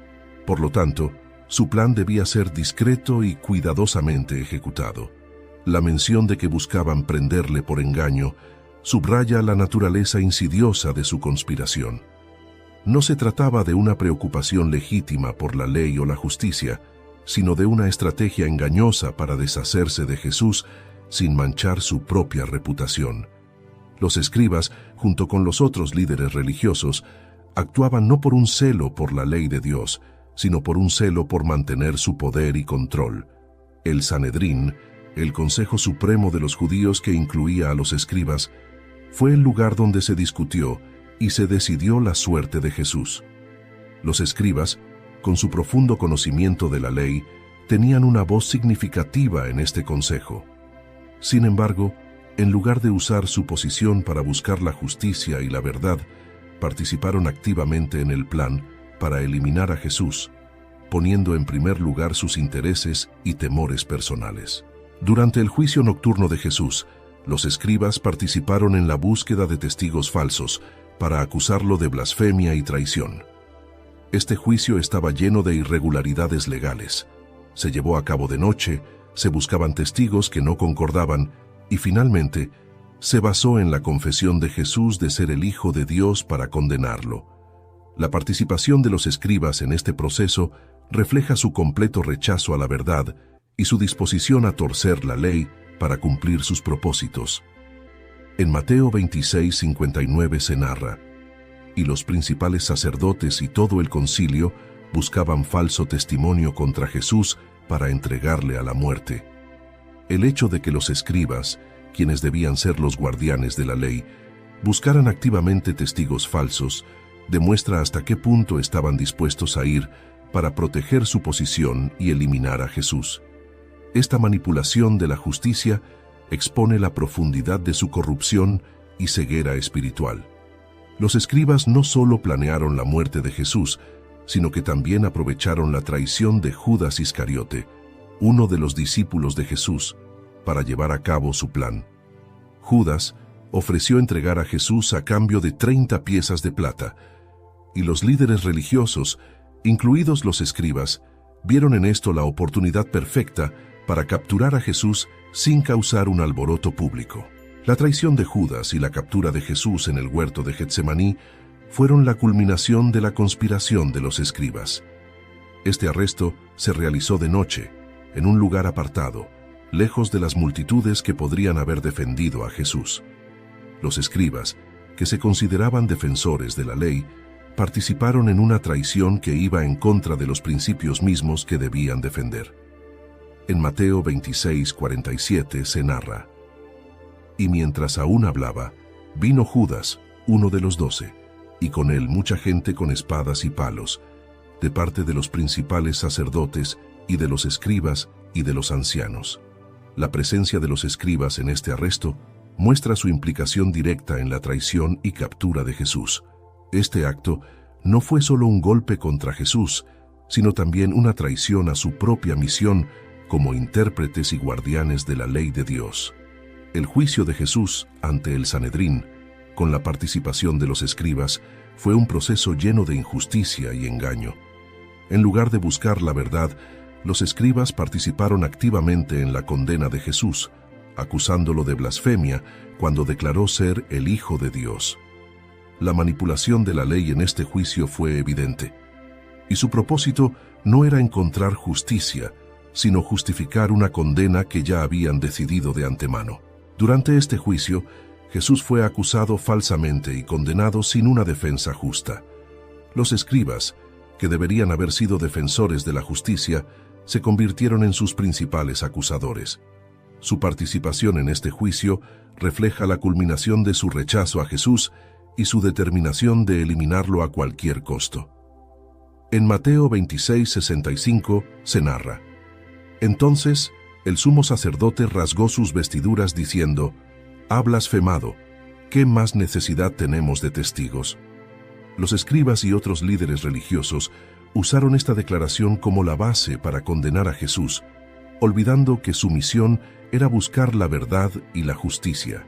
Por lo tanto, su plan debía ser discreto y cuidadosamente ejecutado. La mención de que buscaban prenderle por engaño subraya la naturaleza insidiosa de su conspiración. No se trataba de una preocupación legítima por la ley o la justicia, sino de una estrategia engañosa para deshacerse de Jesús sin manchar su propia reputación. Los escribas, junto con los otros líderes religiosos, actuaban no por un celo por la ley de Dios, sino por un celo por mantener su poder y control. El Sanedrín, el Consejo Supremo de los Judíos que incluía a los escribas, fue el lugar donde se discutió y se decidió la suerte de Jesús. Los escribas, con su profundo conocimiento de la ley, tenían una voz significativa en este consejo. Sin embargo, en lugar de usar su posición para buscar la justicia y la verdad, participaron activamente en el plan para eliminar a Jesús, poniendo en primer lugar sus intereses y temores personales. Durante el juicio nocturno de Jesús, los escribas participaron en la búsqueda de testigos falsos para acusarlo de blasfemia y traición. Este juicio estaba lleno de irregularidades legales. Se llevó a cabo de noche, se buscaban testigos que no concordaban y finalmente se basó en la confesión de Jesús de ser el Hijo de Dios para condenarlo. La participación de los escribas en este proceso refleja su completo rechazo a la verdad y su disposición a torcer la ley para cumplir sus propósitos. En Mateo 26:59 se narra: y los principales sacerdotes y todo el concilio buscaban falso testimonio contra Jesús para entregarle a la muerte. El hecho de que los escribas, quienes debían ser los guardianes de la ley, buscaran activamente testigos falsos, demuestra hasta qué punto estaban dispuestos a ir para proteger su posición y eliminar a Jesús. Esta manipulación de la justicia expone la profundidad de su corrupción y ceguera espiritual. Los escribas no solo planearon la muerte de Jesús, sino que también aprovecharon la traición de Judas Iscariote, uno de los discípulos de Jesús, para llevar a cabo su plan. Judas ofreció entregar a Jesús a cambio de 30 piezas de plata, y los líderes religiosos, incluidos los escribas, vieron en esto la oportunidad perfecta para capturar a Jesús sin causar un alboroto público. La traición de Judas y la captura de Jesús en el huerto de Getsemaní fueron la culminación de la conspiración de los escribas. Este arresto se realizó de noche, en un lugar apartado, lejos de las multitudes que podrían haber defendido a Jesús. Los escribas, que se consideraban defensores de la ley, participaron en una traición que iba en contra de los principios mismos que debían defender. En Mateo 26:47 se narra: y mientras aún hablaba, vino Judas, uno de los 12, y con él mucha gente con espadas y palos, de parte de los principales sacerdotes y de los escribas y de los ancianos. La presencia de los escribas en este arresto muestra su implicación directa en la traición y captura de Jesús. Este acto no fue solo un golpe contra Jesús, sino también una traición a su propia misión como intérpretes y guardianes de la ley de Dios. El juicio de Jesús ante el Sanedrín, con la participación de los escribas, fue un proceso lleno de injusticia y engaño. En lugar de buscar la verdad, los escribas participaron activamente en la condena de Jesús, acusándolo de blasfemia cuando declaró ser el Hijo de Dios. La manipulación de la ley en este juicio fue evidente, y su propósito no era encontrar justicia, sino justificar una condena que ya habían decidido de antemano. Durante este juicio, Jesús fue acusado falsamente y condenado sin una defensa justa. Los escribas, que deberían haber sido defensores de la justicia, se convirtieron en sus principales acusadores. Su participación en este juicio refleja la culminación de su rechazo a Jesús y su determinación de eliminarlo a cualquier costo. En Mateo 26:65 se narra: entonces el sumo sacerdote rasgó sus vestiduras diciendo: ha blasfemado, ¿qué más necesidad tenemos de testigos? Los escribas y otros líderes religiosos usaron esta declaración como la base para condenar a Jesús, olvidando que su misión era buscar la verdad y la justicia.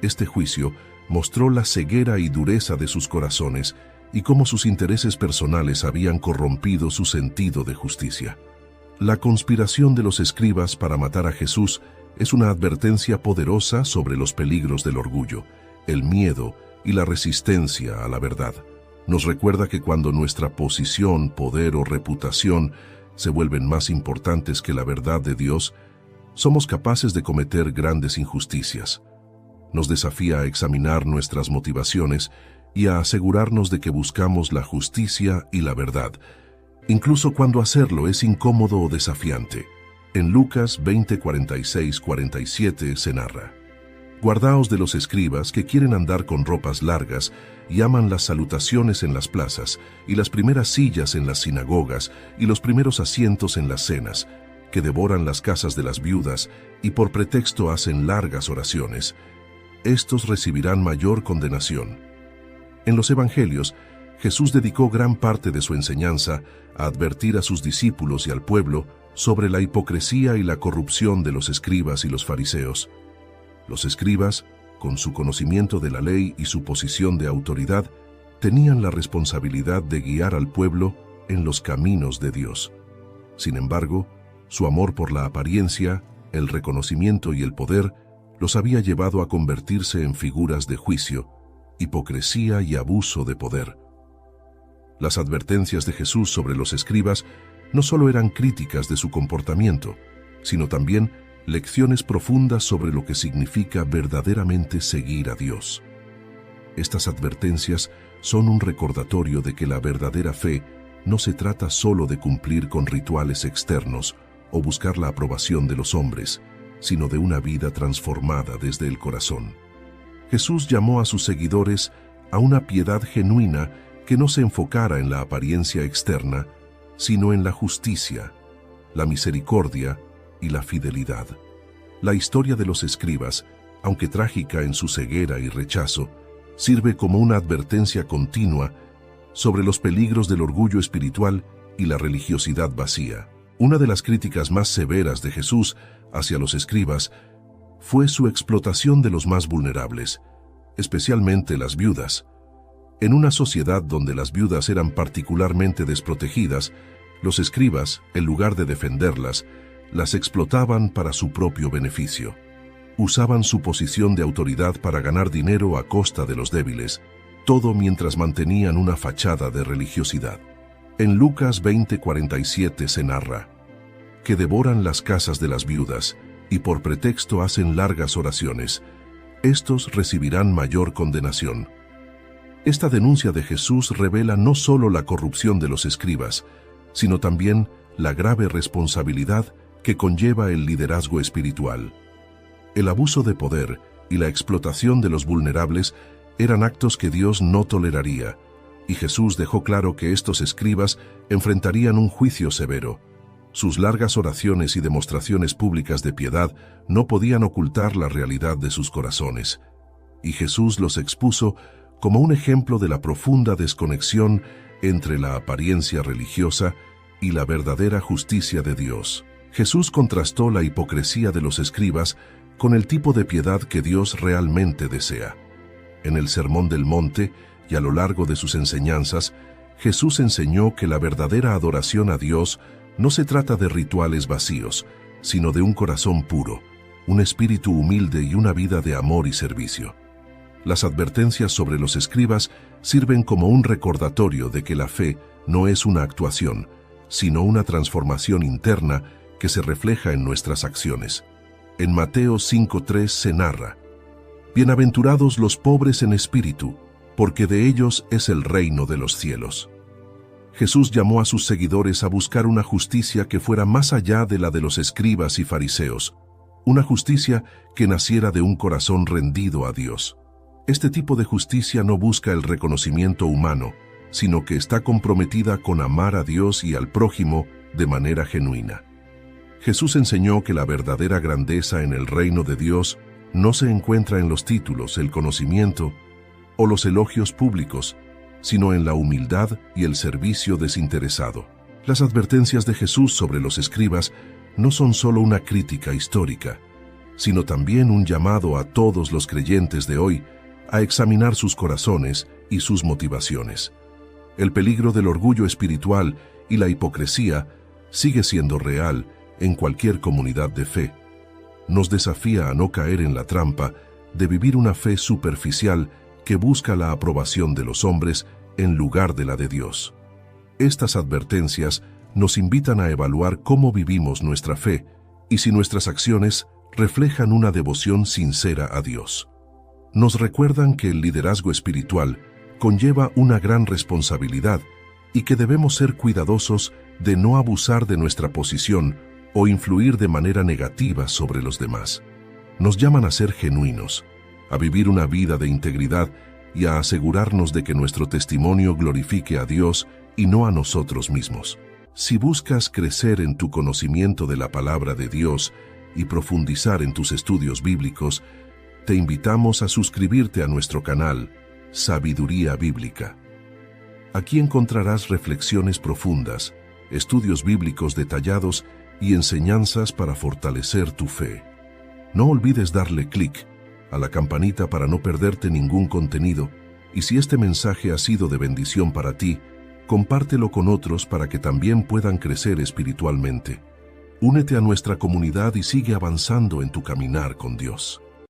Este juicio mostró la ceguera y dureza de sus corazones y cómo sus intereses personales habían corrompido su sentido de justicia. La conspiración de los escribas para matar a Jesús es una advertencia poderosa sobre los peligros del orgullo, el miedo y la resistencia a la verdad. Nos recuerda que cuando nuestra posición, poder o reputación se vuelven más importantes que la verdad de Dios, somos capaces de cometer grandes injusticias. Nos desafía a examinar nuestras motivaciones y a asegurarnos de que buscamos la justicia y la verdad, incluso cuando hacerlo es incómodo o desafiante. En Lucas 20:46-47 se narra: Guardaos de los escribas que quieren andar con ropas largas y aman las salutaciones en las plazas y las primeras sillas en las sinagogas y los primeros asientos en las cenas, que devoran las casas de las viudas y por pretexto hacen largas oraciones. Estos recibirán mayor condenación. En los Evangelios, Jesús dedicó gran parte de su enseñanza a advertir a sus discípulos y al pueblo sobre la hipocresía y la corrupción de los escribas y los fariseos. Los escribas, con su conocimiento de la ley y su posición de autoridad, tenían la responsabilidad de guiar al pueblo en los caminos de Dios. Sin embargo, su amor por la apariencia, el reconocimiento y el poder los había llevado a convertirse en figuras de juicio, hipocresía y abuso de poder. Las advertencias de Jesús sobre los escribas no solo eran críticas de su comportamiento, sino también lecciones profundas sobre lo que significa verdaderamente seguir a Dios. Estas advertencias son un recordatorio de que la verdadera fe no se trata solo de cumplir con rituales externos o buscar la aprobación de los hombres, sino de una vida transformada desde el corazón. Jesús llamó a sus seguidores a una piedad genuina que no se enfocara en la apariencia externa, sino en la justicia, la misericordia y la fidelidad. La historia de los escribas, aunque trágica en su ceguera y rechazo, sirve como una advertencia continua sobre los peligros del orgullo espiritual y la religiosidad vacía. Una de las críticas más severas de Jesús hacia los escribas fue su explotación de los más vulnerables, especialmente las viudas. En una sociedad donde las viudas eran particularmente desprotegidas, los escribas, en lugar de defenderlas, las explotaban para su propio beneficio. Usaban su posición de autoridad para ganar dinero a costa de los débiles, todo mientras mantenían una fachada de religiosidad. En Lucas 20:47 se narra: que devoran las casas de las viudas y por pretexto hacen largas oraciones. Estos recibirán mayor condenación. Esta denuncia de Jesús revela no solo la corrupción de los escribas, sino también la grave responsabilidad que conlleva el liderazgo espiritual. El abuso de poder y la explotación de los vulnerables eran actos que Dios no toleraría, y Jesús dejó claro que estos escribas enfrentarían un juicio severo. Sus largas oraciones y demostraciones públicas de piedad no podían ocultar la realidad de sus corazones, y Jesús los expuso como un ejemplo de la profunda desconexión entre la apariencia religiosa y la verdadera justicia de Dios. Jesús contrastó la hipocresía de los escribas con el tipo de piedad que Dios realmente desea. En el Sermón del Monte y a lo largo de sus enseñanzas, Jesús enseñó que la verdadera adoración a Dios no se trata de rituales vacíos, sino de un corazón puro, un espíritu humilde y una vida de amor y servicio. Las advertencias sobre los escribas sirven como un recordatorio de que la fe no es una actuación, sino una transformación interna que se refleja en nuestras acciones. En Mateo 5:3 se narra: Bienaventurados los pobres en espíritu, porque de ellos es el reino de los cielos. Jesús llamó a sus seguidores a buscar una justicia que fuera más allá de la de los escribas y fariseos, una justicia que naciera de un corazón rendido a Dios. Este tipo de justicia no busca el reconocimiento humano, sino que está comprometida con amar a Dios y al prójimo de manera genuina. Jesús enseñó que la verdadera grandeza en el reino de Dios no se encuentra en los títulos, el conocimiento o los elogios públicos, sino en la humildad y el servicio desinteresado. Las advertencias de Jesús sobre los escribas no son solo una crítica histórica, sino también un llamado a todos los creyentes de hoy a examinar sus corazones y sus motivaciones. El peligro del orgullo espiritual y la hipocresía sigue siendo real en cualquier comunidad de fe. Nos desafía a no caer en la trampa de vivir una fe superficial que busca la aprobación de los hombres en lugar de la de Dios. Estas advertencias nos invitan a evaluar cómo vivimos nuestra fe y si nuestras acciones reflejan una devoción sincera a Dios. Nos recuerdan que el liderazgo espiritual conlleva una gran responsabilidad y que debemos ser cuidadosos de no abusar de nuestra posición o influir de manera negativa sobre los demás. Nos llaman a ser genuinos, a vivir una vida de integridad y a asegurarnos de que nuestro testimonio glorifique a Dios y no a nosotros mismos. Si buscas crecer en tu conocimiento de la palabra de Dios y profundizar en tus estudios bíblicos, te invitamos a suscribirte a nuestro canal Sabiduría Bíblica. Aquí encontrarás reflexiones profundas, estudios bíblicos detallados y enseñanzas para fortalecer tu fe. No olvides darle clic a la campanita para no perderte ningún contenido, y si este mensaje ha sido de bendición para ti, compártelo con otros para que también puedan crecer espiritualmente. Únete a nuestra comunidad y sigue avanzando en tu caminar con Dios.